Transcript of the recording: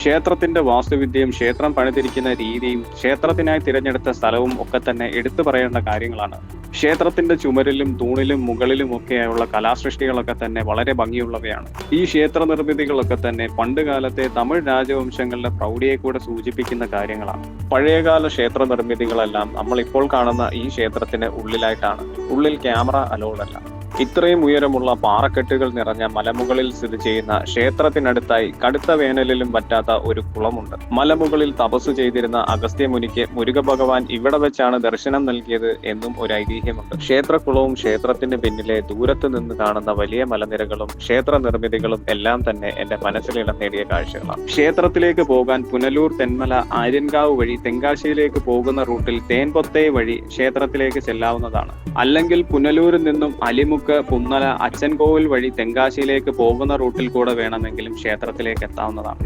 ക്ഷേത്രത്തിന്റെ വാസ്തുവിദ്യയും ക്ഷേത്രം പണിതിരിക്കുന്ന രീതിയും ക്ഷേത്രത്തിനായി തിരഞ്ഞെടുത്ത സ്ഥലവും ഒക്കെ തന്നെ എടുത്തു പറയേണ്ട കാര്യങ്ങളാണ്. ക്ഷേത്രത്തിന്റെ ചുമരിലും തൂണിലും മുകളിലും ഒക്കെയായുള്ള കലാസൃഷ്ടികളൊക്കെ തന്നെ വളരെ ഭംഗിയുള്ളവയാണ്. ഈ ക്ഷേത്ര നിർമ്മിതികളൊക്കെ തന്നെ പണ്ടുകാലത്തെ തമിഴ് രാജവംശങ്ങളുടെ പ്രൗഢിയെ കൂടെ സൂചിപ്പിക്കുന്ന കാര്യങ്ങളാണ്. പഴയകാല ക്ഷേത്ര നിർമ്മിതികളെല്ലാം നമ്മൾ ഇപ്പോൾ കാണുന്ന ഈ ക്ഷേത്രത്തിന് ഉള്ളിലായിട്ടാണ്. ഉള്ളിൽ ക്യാമറ അലൗഡ് അല്ല. ഇത്രയും ഉയരമുള്ള പാറക്കെട്ടുകൾ നിറഞ്ഞ മലമുകളിൽ സ്ഥിതി ചെയ്യുന്ന ക്ഷേത്രത്തിനടുത്തായി കടുത്ത വേനലിലും പറ്റാത്ത ഒരു കുളമുണ്ട്. മലമുകളിൽ തപസ് ചെയ്തിരുന്ന അഗസ്ത്യമുനിക്ക് മുരുക ഭഗവാൻ ഇവിടെ വെച്ചാണ് ദർശനം നൽകിയത് എന്നും ഒരു ഐതിഹ്യമുണ്ട്. ക്ഷേത്രക്കുളവും ക്ഷേത്രത്തിന് പിന്നിലെ ദൂരത്ത് നിന്ന് കാണുന്ന വലിയ മലനിരകളും ക്ഷേത്ര നിർമ്മിതികളും എല്ലാം തന്നെ എന്റെ മനസ്സിൽ ഇടം നേടിയ കാഴ്ചകളാണ്. ക്ഷേത്രത്തിലേക്ക് പോകാൻ പുനലൂർ, തെന്മല, ആര്യൻകാവ് വഴി തെങ്കാശിയിലേക്ക് പോകുന്ന റൂട്ടിൽ തേൻപൊത്തേ വഴി ക്ഷേത്രത്തിലേക്ക് ചെല്ലാവുന്നതാണ്. അല്ലെങ്കിൽ പുനലൂരിൽ നിന്നും അലിമുക്ക്, പുന്നല, അച്ചൻകോവിൽ വഴി തെങ്കാശിയിലേക്ക് പോകുന്ന റൂട്ടിൽ കൂടെ വേണമെങ്കിലും ക്ഷേത്രത്തിലേക്ക് എത്താവുന്നതാണ്.